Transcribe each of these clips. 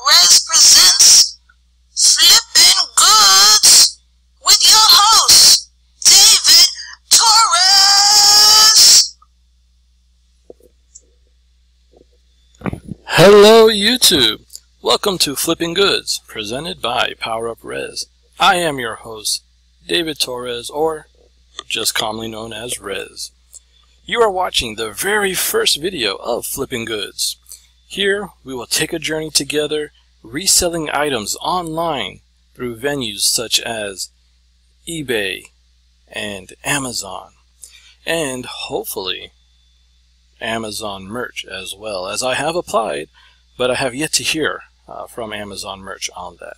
PowerUpRez presents Flippin Goods with your host, David Torres. Hello YouTube! Welcome to Flippin Goods, presented by PowerUpRez. I am your host, David Torres, or just commonly known as Rez. You are watching the very first video of Flippin Goods. Here, we will take a journey together, reselling items online through venues such as eBay and Amazon, and hopefully Amazon merch as well, as I have applied, but I have yet to hear from Amazon merch on that.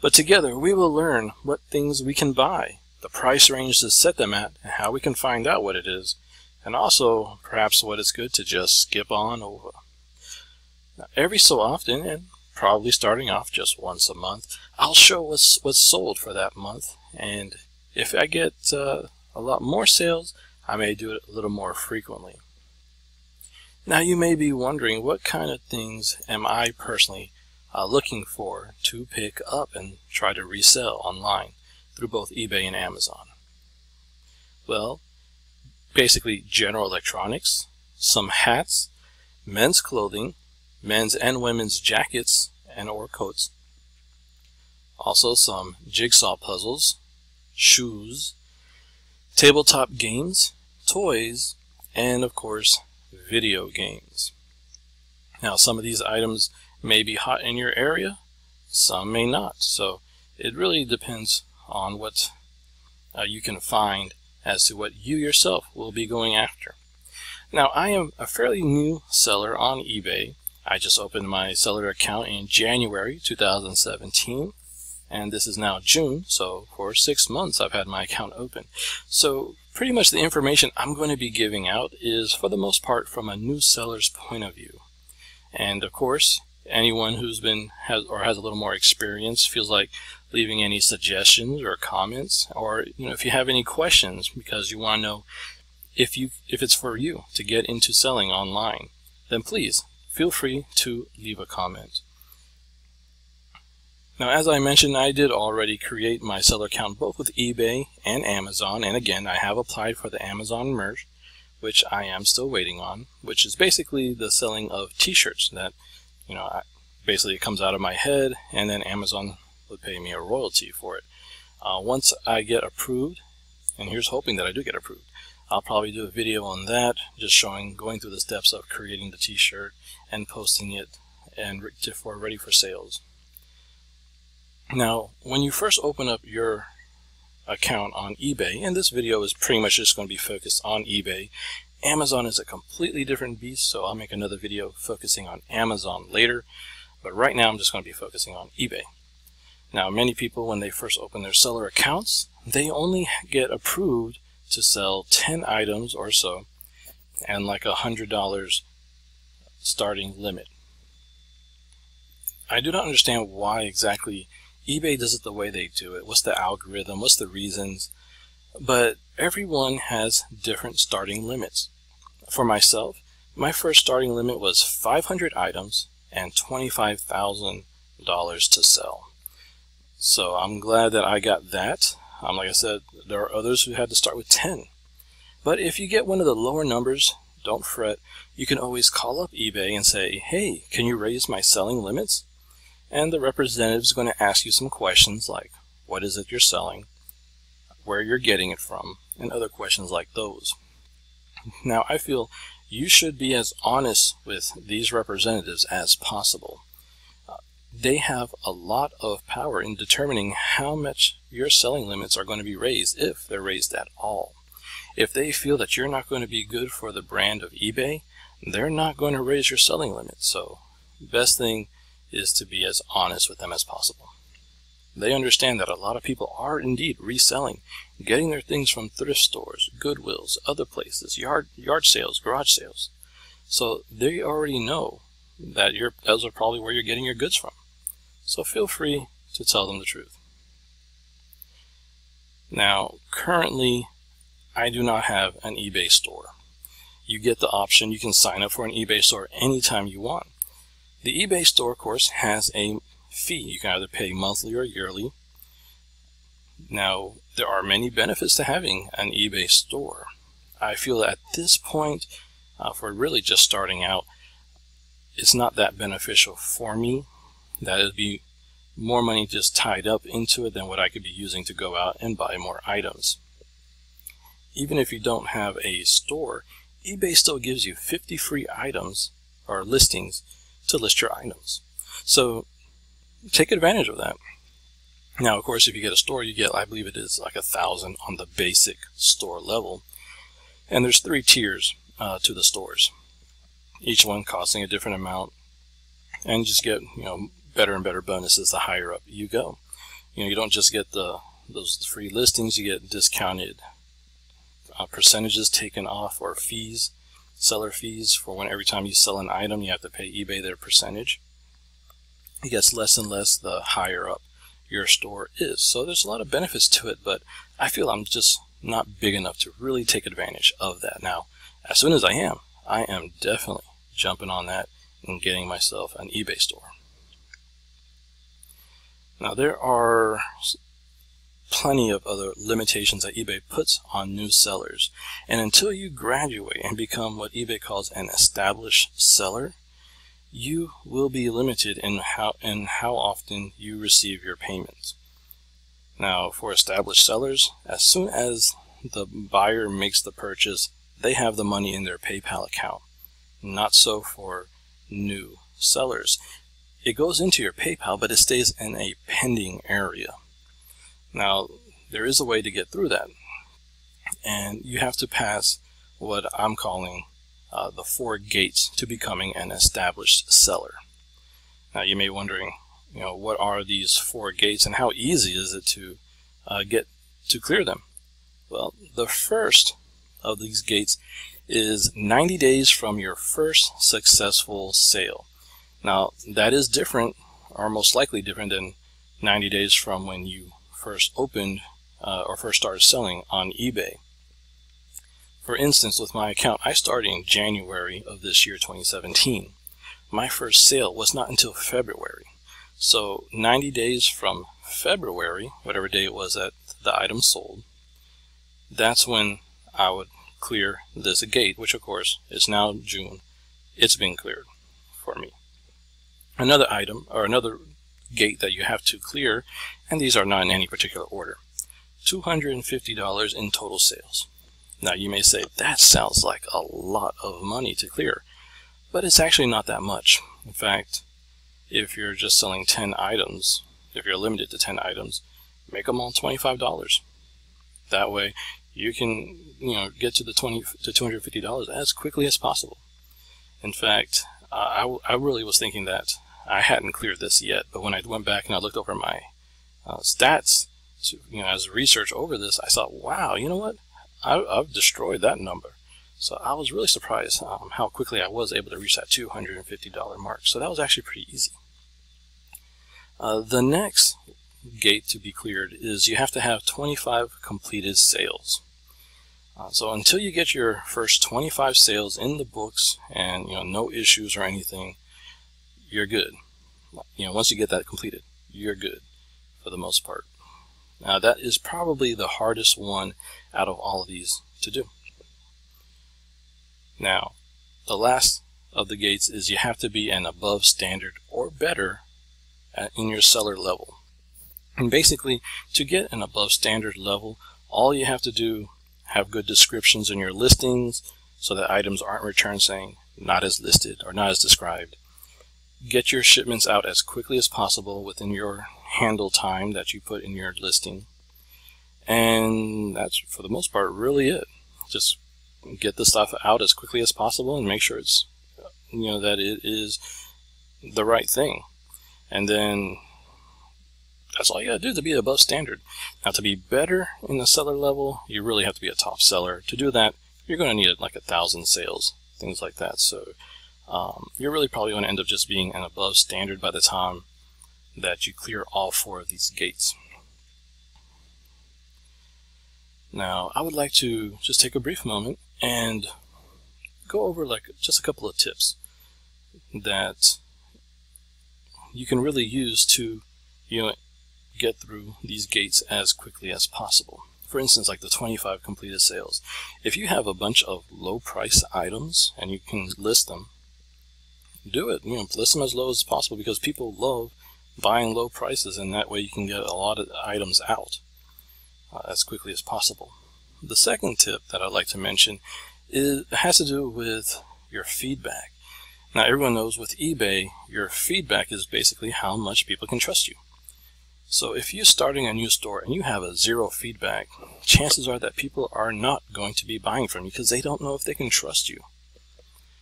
But together, we will learn what things we can buy, the price range to set them at, and how we can find out what it is, and also perhaps what it's good to just skip on over. Now, every so often, and probably starting off just once a month, I'll show what's sold for that month, and if I get a lot more sales, I may do it a little more frequently. Now you may be wondering, what kind of things am I personally looking for to pick up and try to resell online through both eBay and Amazon? Well, basically general electronics, some hats, men's clothing, men's and women's jackets and or coats, also some jigsaw puzzles, shoes, tabletop games, toys, and of course video games. Now some of these items may be hot in your area, some may not, so it really depends on what you can find as to what you yourself will be going after. Now I am a fairly new seller on eBay. I just opened my seller account in January 2017, and this is now June, so for 6 months I've had my account open. So pretty much the information I'm going to be giving out is for the most part from a new seller's point of view. And of course, anyone who's has a little more experience feels like leaving any suggestions or comments, or if you have any questions because you want to know if it's for you to get into selling online, then please feel free to leave a comment. Now, as I mentioned, I did already create my seller account both with eBay and Amazon, and again, I have applied for the Amazon merch, which I am still waiting on, which is basically the selling of t-shirts that, basically it comes out of my head, and then Amazon would pay me a royalty for it. Once I get approved, and here's hoping that I do get approved, I'll probably do a video on that, just going through the steps of creating the t-shirt and posting it and ready for sales. Now, when you first open up your account on eBay, and this video is pretty much just going to be focused on eBay. Amazon is a completely different beast, so I'll make another video focusing on Amazon later, but right now I'm just going to be focusing on eBay. Now, many people, when they first open their seller accounts, they only get approved to sell 10 items or so, and like $100 starting limit. I do not understand why exactly eBay does it the way they do it. What's the algorithm? What's the reasons? But everyone has different starting limits. For myself, my first starting limit was 500 items and $25,000 to sell. So I'm glad that I got that. Like I said, there are others who had to start with 10. But if you get one of the lower numbers, don't fret. You can always call up eBay and say, hey, can you raise my selling limits? And the representative is going to ask you some questions like, what is it you're selling, where you're getting it from, and other questions like those. Now, I feel you should be as honest with these representatives as possible. They have a lot of power in determining how much your selling limits are going to be raised, if they're raised at all. If they feel that you're not going to be good for the brand of eBay, they're not going to raise your selling limit. So the best thing is to be as honest with them as possible. They understand that a lot of people are indeed reselling, getting their things from thrift stores, Goodwills, other places, yard sales, garage sales. So they already know that those are probably where you're getting your goods from. So feel free to tell them the truth. Now, currently, I do not have an eBay store. You get the option, you can sign up for an eBay store anytime you want. The eBay store, of course, has a fee. You can either pay monthly or yearly. Now, there are many benefits to having an eBay store. I feel that at this point, for really just starting out, it's not that beneficial for me. That would be more money just tied up into it than what I could be using to go out and buy more items. Even if you don't have a store, eBay still gives you 50 free items or listings to list your items. So take advantage of that. Now, of course, if you get a store, you get, I believe it is like 1,000 on the basic store level. And there's 3 tiers to the stores, each one costing a different amount, and you just get, better and better bonuses the higher up you go. You don't just get those free listings, you get discounted percentages taken off, or fees, seller fees, for every time you sell an item you have to pay eBay their percentage. It gets less and less the higher up your store is. So there's a lot of benefits to it, but I feel I'm just not big enough to really take advantage of that. Now, as soon as I am definitely jumping on that and getting myself an eBay store. Now, there are plenty of other limitations that eBay puts on new sellers, and until you graduate and become what eBay calls an established seller, you will be limited in how often you receive your payments. Now, for established sellers, as soon as the buyer makes the purchase, they have the money in their PayPal account. Not so for new sellers. It goes into your PayPal, but it stays in a pending area. Now, there is a way to get through that, and you have to pass what I'm calling the 4 gates to becoming an established seller. Now, you may be wondering, what are these 4 gates and how easy is it to get to clear them? Well, the first of these gates is 90 days from your first successful sale. Now, that is different, or most likely different, than 90 days from when you first opened or first started selling on eBay. For instance, with my account, I started in January of this year, 2017. My first sale was not until February. So 90 days from February, whatever day it was that the item sold, that's when I would clear this gate, which of course is now June. It's been cleared for me. Another item, or another gate that you have to clear, and these are not in any particular order, $250 in total sales. Now, you may say, that sounds like a lot of money to clear, but it's actually not that much. In fact, if you're just selling 10 items, if you're limited to 10 items, make them all $25. That way, you can get to the $250 as quickly as possible. In fact, I really was thinking that I hadn't cleared this yet, but when I went back and I looked over my stats, as research over this, I thought, wow, you know what? I've destroyed that number. So I was really surprised how quickly I was able to reach that $250 mark. So that was actually pretty easy. The next gate to be cleared is you have to have 25 completed sales. So until you get your first 25 sales in the books and no issues or anything, you're good. Once you get that completed, you're good for the most part. Now, that is probably the hardest one out of all of these to do. Now, the last of the gates is you have to be an above standard or better in your seller level. And basically, to get an above standard level, all you have to do, have good descriptions in your listings so that items aren't returned saying not as listed or not as described. Get your shipments out as quickly as possible within your handle time that you put in your listing. And that's, for the most part, really it. Just get the stuff out as quickly as possible and make sure it's, that it is the right thing. And then that's all you gotta do to be above standard. Now, to be better in the seller level, you really have to be a top seller. To do that, you're going to need like 1,000 sales, things like that. So you're really probably going to end up just being an above standard by the time that you clear all 4 of these gates. Now, I would like to just take a brief moment and go over just a couple of tips that you can really use to, get through these gates as quickly as possible. For instance, like the 25 completed sales. If you have a bunch of low price items and you can list them, do it. List them as low as possible, because people love buying low prices, and that way you can get a lot of items out as quickly as possible. The second tip that I'd like to mention has to do with your feedback. Now, everyone knows with eBay, your feedback is basically how much people can trust you. So if you're starting a new store and you have a 0 feedback, chances are that people are not going to be buying from you because they don't know if they can trust you.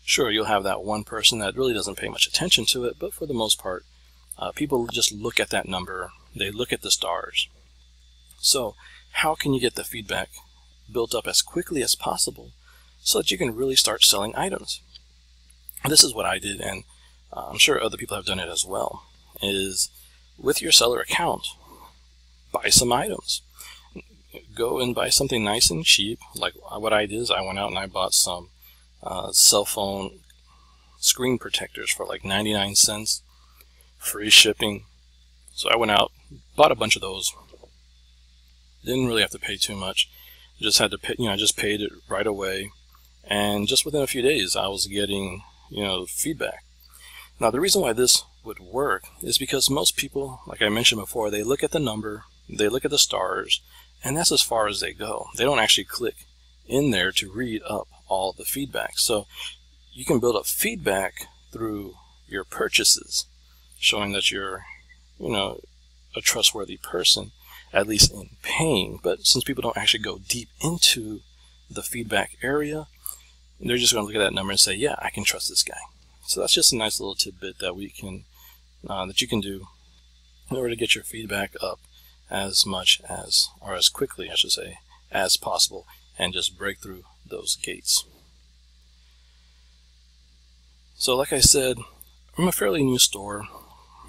Sure, you'll have that one person that really doesn't pay much attention to it, but for the most part, people just look at that number, they look at the stars. So how can you get the feedback built up as quickly as possible so that you can really start selling items? This is what I did, and I'm sure other people have done it as well, is with your seller account, buy some items. Go and buy something nice and cheap. Like what I did is I went out and I bought some cell phone screen protectors for like 99 cents, free shipping. So I went out, bought a bunch of those. Didn't really have to pay too much. Just had to pay, I just paid it right away, and just within a few days I was getting, feedback. Now, the reason why this would work is because most people, like I mentioned before, they look at the number, they look at the stars, and that's as far as they go. They don't actually click in there to read up all the feedback. So you can build up feedback through your purchases, showing that you're, a trustworthy person, at least in paying. But since people don't actually go deep into the feedback area, they're just going to look at that number and say, yeah, I can trust this guy. So that's just a nice little tidbit that we can that you can do in order to get your feedback up as much as, or as quickly, I should say, as possible, and just break through those gates. So like I said, I'm a fairly new store,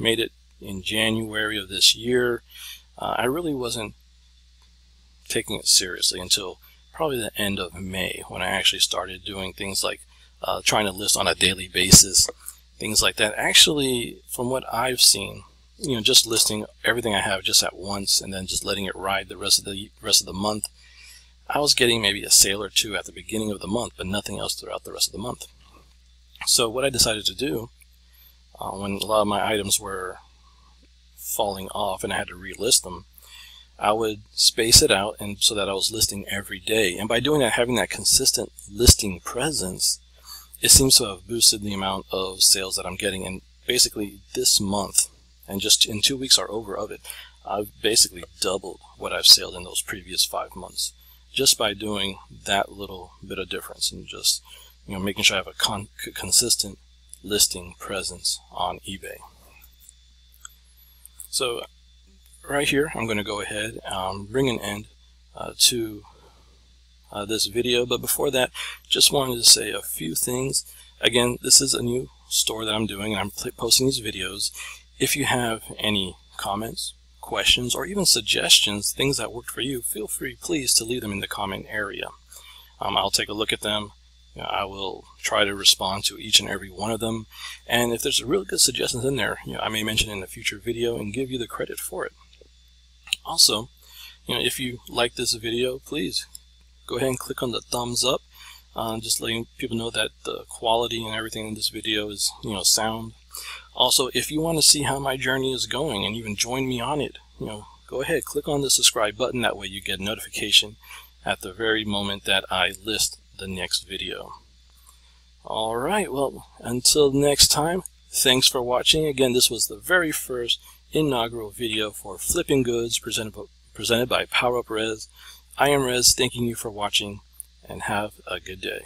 made it in January of this year. I really wasn't taking it seriously until probably the end of May, when I actually started doing things like trying to list on a daily basis, things like that. Actually, from what I've seen, just listing everything I have just at once and then just letting it ride the rest of the month, I was getting maybe a sale or two at the beginning of the month, but nothing else throughout the rest of the month. So what I decided to do, when a lot of my items were falling off and I had to relist them, I would space it out, and so that I was listing every day. And by doing that, having that consistent listing presence, it seems to have boosted the amount of sales that I'm getting. And basically this month, and just in 2 weeks are over of it, I've basically doubled what I've sold in those previous 5 months, just by doing that little bit of difference, and just making sure I have a consistent listing presence on eBay. So right here, I'm going to go ahead and bring an end to this video. But before that, just wanted to say a few things. Again, this is a new store that I'm doing, and I'm posting these videos. If you have any comments, questions, or even suggestions, things that worked for you, feel free, please, to leave them in the comment area. I'll take a look at them. I will try to respond to each and every one of them. And if there's really good suggestions in there, I may mention it in a future video and give you the credit for it. Also, if you like this video, please go ahead and click on the thumbs up, just letting people know that the quality and everything in this video is sound. Also, if you want to see how my journey is going and even join me on it, go ahead, click on the subscribe button. That way you get a notification at the very moment that I list the next video. Alright, well, until next time, thanks for watching. Again, this was the very first inaugural video for Flippin Goods presented by PowerUpRez. I am Rez, thanking you for watching, and have a good day.